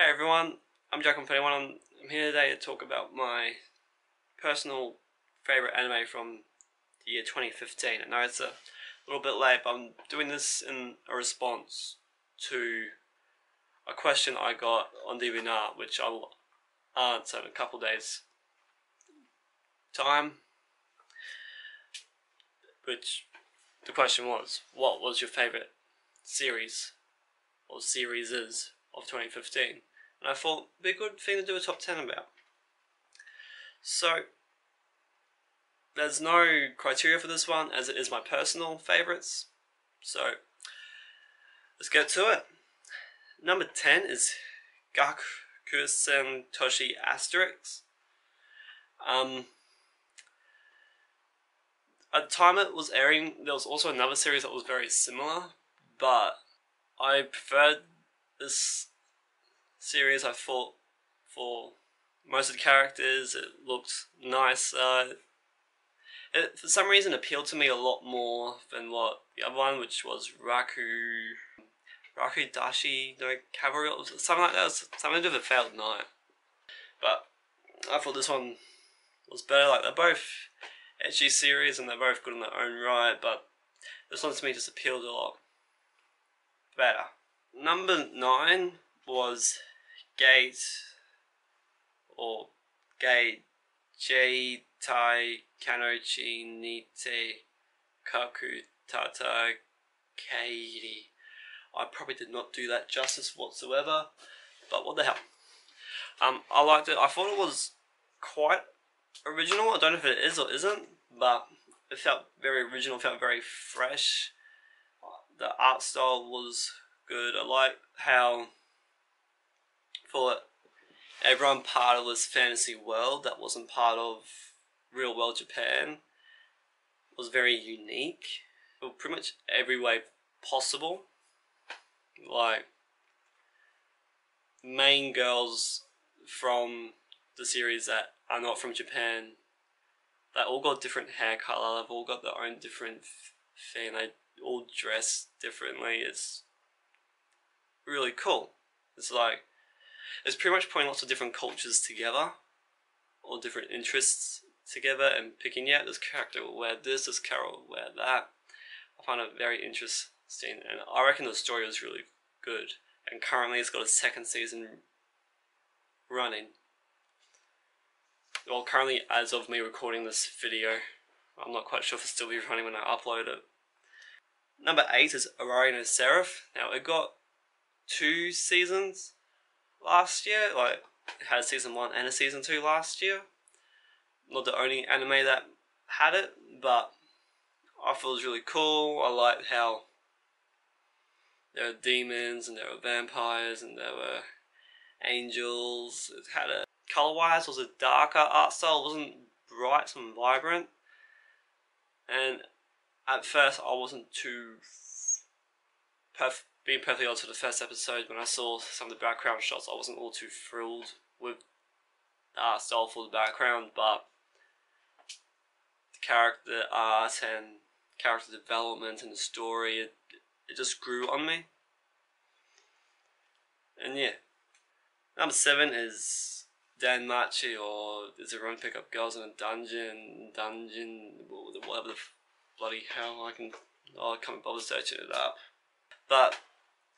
Hey everyone, I'm Jack121. I'm here today to talk about my personal favourite anime from the year 2015. I know it's a little bit late, but I'm doing this in a response to a question I got on DeviantArt, which I will answer in a couple days' time. Which the question was, what was your favourite series or series of 2015? And I thought it'd be a good thing to do a top 10 about. So, there's no criteria for this one, as it is my personal favourites. So, let's get to it. Number 10 is Gakusen Toshi Asterix. At the time it was airing, there was also another series that was very similar, but I preferred this series. I thought for most of the characters it looked nice. It for some reason appealed to me a lot more than what the other one, which was Rakudashi no Cavalry, something like that, something to do with a failed knight. But I thought this one was better. Like, they're both edgy series and they're both good in their own right, but this one to me just appealed a lot better. Number 9 was Gate Tai Kanochi Nite Kaku Tata Kairi. I probably did not do that justice whatsoever, but what the hell. I liked it. I thought it was quite original. I don't know if it is or isn't, but it felt very original, felt very fresh. The art style was good. I like how for everyone part of this fantasy world that wasn't part of real world Japan was very unique. In pretty much every way possible. Like, main girls from the series that are not from Japan, they all got different hair color, they've all got their own different thing, they all dress differently. It's really cool. It's like, it's pretty much putting lots of different cultures together, or different interests together, and picking, yeah, this character will wear this character will wear that. I find it very interesting, and I reckon the story is really good. And currently it's got a second season running. Well, currently, as of me recording this video, I'm not quite sure if it'll still be running when I upload it. Number 8 is Arari no Seraph. Now, it got 2 seasons last year. Like, it had a season 1 and a season 2 last year. Not the only anime that had it, but I thought it was really cool. I liked how there were demons and there were vampires and there were angels. It had a color-wise was a darker art style. It wasn't bright and vibrant. And at first I wasn't too being perfectly honest, for the first episode, when I saw some of the background shots, I wasn't all too thrilled with the art style for the background, but the character art and character development and the story, it just grew on me. And yeah. Number 7 is Danmachi, or is it Run Pick Up Girls in a Dungeon, whatever the bloody hell, I can't bother searching it up. But,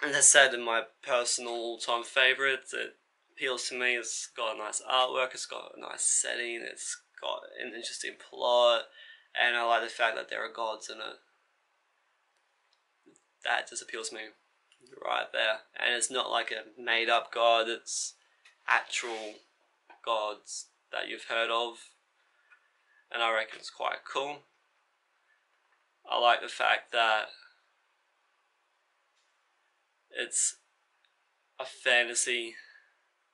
as I said, in my personal all-time favourite, it appeals to me. It's got a nice artwork, it's got a nice setting, it's got an interesting plot, and I like the fact that there are gods in it. That just appeals to me right there. And it's not like a made-up god, it's actual gods that you've heard of, and I reckon it's quite cool. I like the fact that it's a fantasy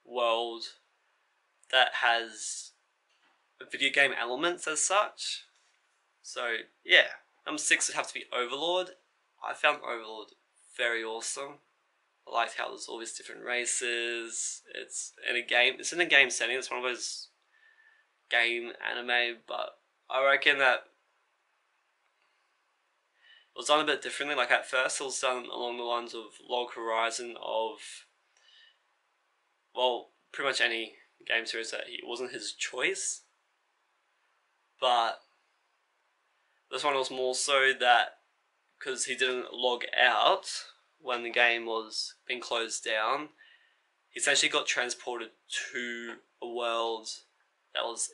world that has video game elements as such. So yeah, number 6 would have to be Overlord. I found Overlord very awesome. I liked how there's all these different races. It's in a game setting. It's one of those game anime, but I reckon that it was done a bit differently. Like, at first it was done along the lines of Log Horizon, of well, pretty much any game series that it wasn't his choice, but this one was more so that because he didn't log out when the game was being closed down, he essentially got transported to a world that was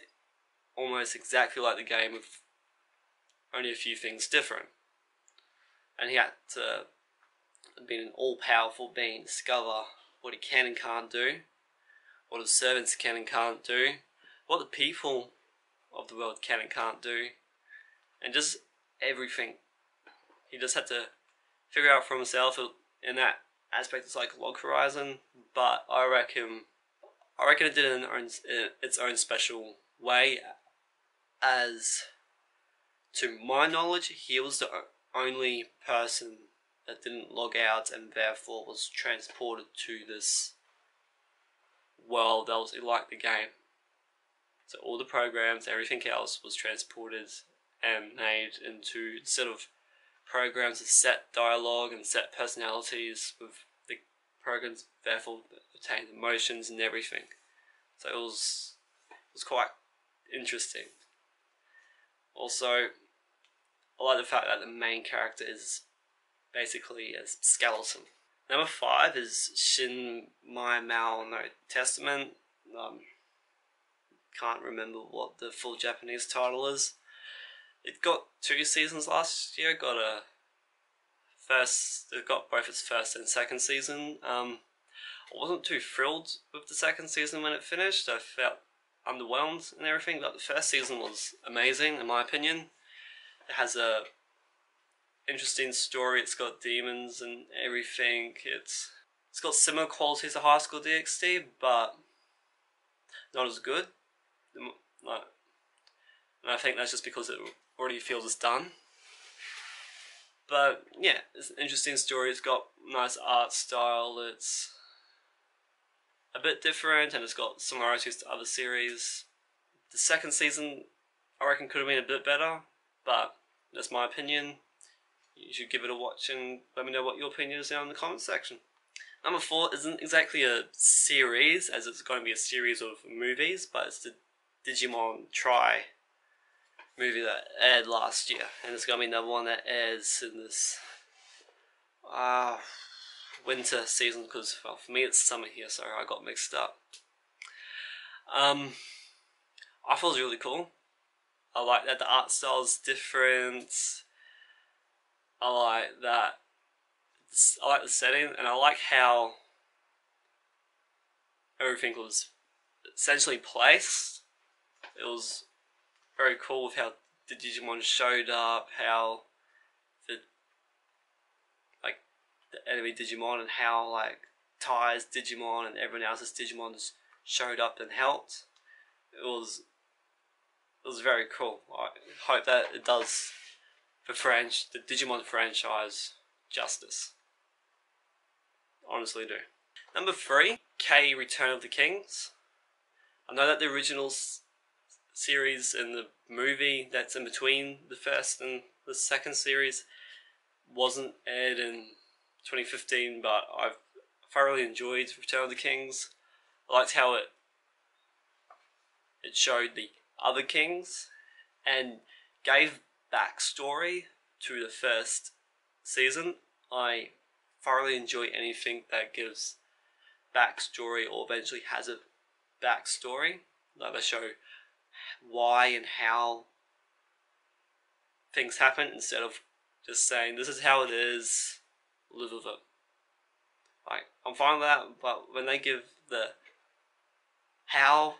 almost exactly like the game with only a few things different. And he had to be an all-powerful being, discover what he can and can't do, what his servants can and can't do, what the people of the world can and can't do, and just everything. He just had to figure out for himself. In that aspect, it's like Log Horizon, but I reckon it did it in its own special way. As to my knowledge, he was the only person that didn't log out and therefore was transported to this world that was like the game. So all the programs, everything else was transported and made into, instead of programs with set dialogue and set personalities, with the programs therefore obtained emotions and everything. So it was quite interesting. Also, I like the fact that the main character is basically a skeleton. Number 5 is Shin Mai Mao no Testament. Can't remember what the full Japanese title is. It got 2 seasons last year. It got both its first and second season. I wasn't too thrilled with the second season when it finished. I felt underwhelmed and everything, but the first season was amazing in my opinion. It has a interesting story. It's got demons and everything. It's got similar qualities to High School DxD, but not as good. And I think that's just because it already feels it's done. But yeah, it's an interesting story. It's got nice art style. It's a bit different and it's got similarities to other series. The second season, I reckon, could have been a bit better, but that's my opinion. You should give it a watch and let me know what your opinion is down in the comments section. Number 4 isn't exactly a series, as it's going to be a series of movies, but it's the Digimon Tri movie that aired last year, and it's going to be another one that airs in this winter season, because well, for me it's summer here, so I got mixed up. I thought it was really cool. I like that the art style is different. I like that. I like the setting, and I like how everything was essentially placed. It was very cool with how the Digimon showed up, how the enemy Digimon and how Ty's Digimon and everyone else's Digimon just showed up and helped. It was very cool. I hope that it does the Digimon franchise justice. Honestly do. Number 3, K Return of the Kings. I know that the original series and the movie that's in between the first and the second series wasn't aired in 2015, but I've thoroughly enjoyed Return of the Kings. I liked how it showed the other kings and gave backstory to the first season. I thoroughly enjoy anything that gives backstory or eventually has a backstory. Like they show why and how things happen instead of just saying this is how it is, live with it. I'm fine with that, but when they give the how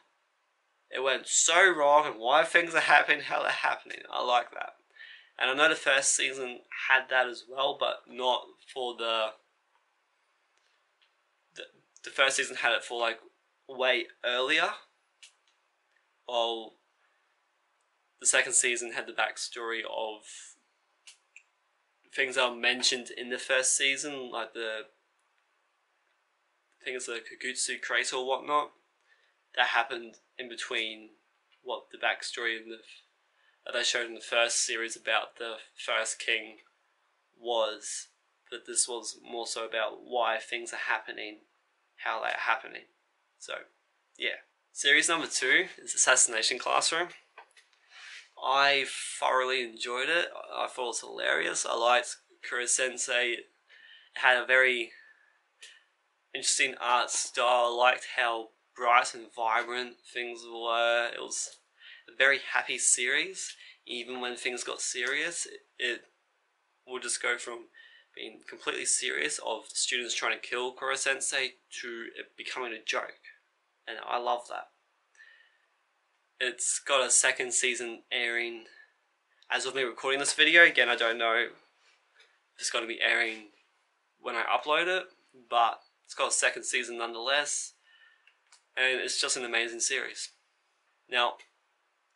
it went so wrong and why things are happening, how they're happening, I like that. And I know the first season had that as well, but not for the first season had it for way earlier, while the second season had the backstory of things that are mentioned in the first season, like the things like Kagutsu Crater or whatnot, that happened in between what the backstory that they showed in the first series about the first king was. But this was more so about why things are happening, how they're happening. So, yeah. Series number 2 is Assassination Classroom. I thoroughly enjoyed it. I thought it was hilarious. I liked Kuro-sensei. It had a very interesting art style. I liked how bright and vibrant things were. It was a very happy series. Even when things got serious, it would just go from being completely serious of the students trying to kill Kuro-sensei to it becoming a joke. And I love that. It's got a second season airing as of me recording this video. Again, I don't know if it's going to be airing when I upload it, but it's got a second season nonetheless, and it's just an amazing series. Now,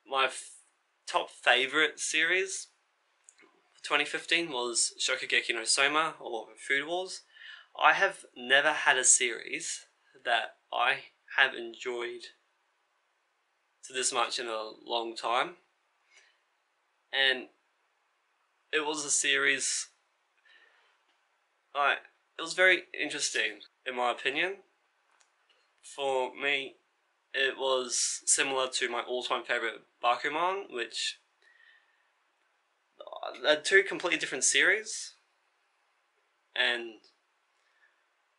my top favourite series for 2015 was Shokugeki no Soma, or Food Wars. I have never had a series that I have enjoyed to this much in a long time, and it was a series it was very interesting in my opinion. For me, it was similar to my all-time favourite Bakuman, which they're two completely different series,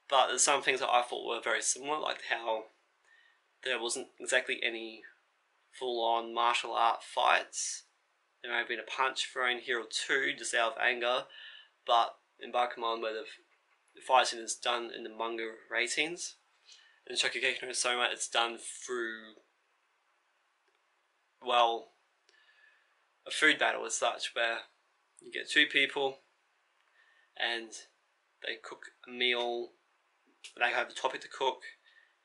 but there's some things that I thought were very similar, like how there wasn't exactly any full-on martial art fights. There may have been a punch thrown here or two just out of anger, but in Bakuman, where the fighting is done in the manga ratings, in Shokugeki no Soma it's done through, well, a food battle as such, where you get two people and they cook a meal, they have a topic to cook,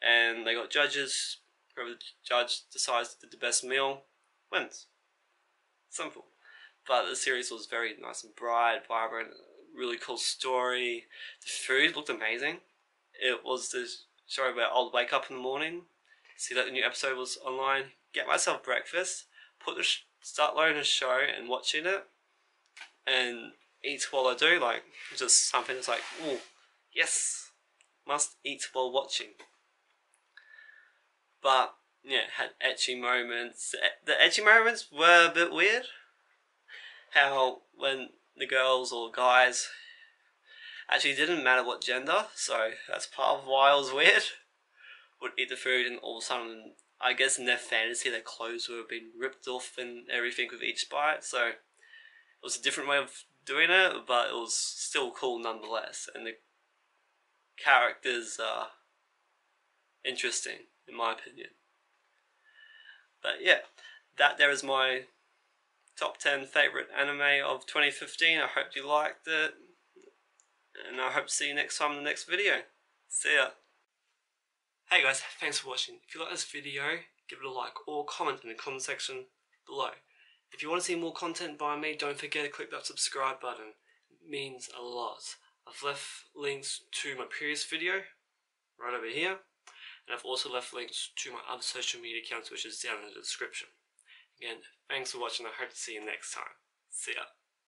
and they got judges. Whoever the judge decides did the best meal wins. Simple. But the series was very nice and bright, vibrant, really cool story. The food looked amazing. It was the show where I'll wake up in the morning, see that the new episode was online, get myself breakfast, start loading a show and watching it, and eat while I do, like, just something that's like, ooh, yes, must eat while watching. But, yeah, it had ecchi moments. The ecchi moments were a bit weird. How, when the girls or guys, actually didn't matter what gender, so that's part of why it was weird, would eat the food and all of a sudden, I guess in their fantasy, their clothes were being ripped off and everything with each bite, so it was a different way of doing it, but it was still cool nonetheless, and the characters are interesting, in my opinion. But yeah, that there is my top 10 favourite anime of 2015. I hope you liked it, and I hope to see you next time in the next video. See ya. Hey guys, thanks for watching. If you like this video, give it a like or comment in the comment section below. If you want to see more content by me, don't forget to click that subscribe button. It means a lot. I've left links to my previous video right over here, and I've also left links to my other social media accounts, which is down in the description. Again, thanks for watching. I hope to see you next time. See ya.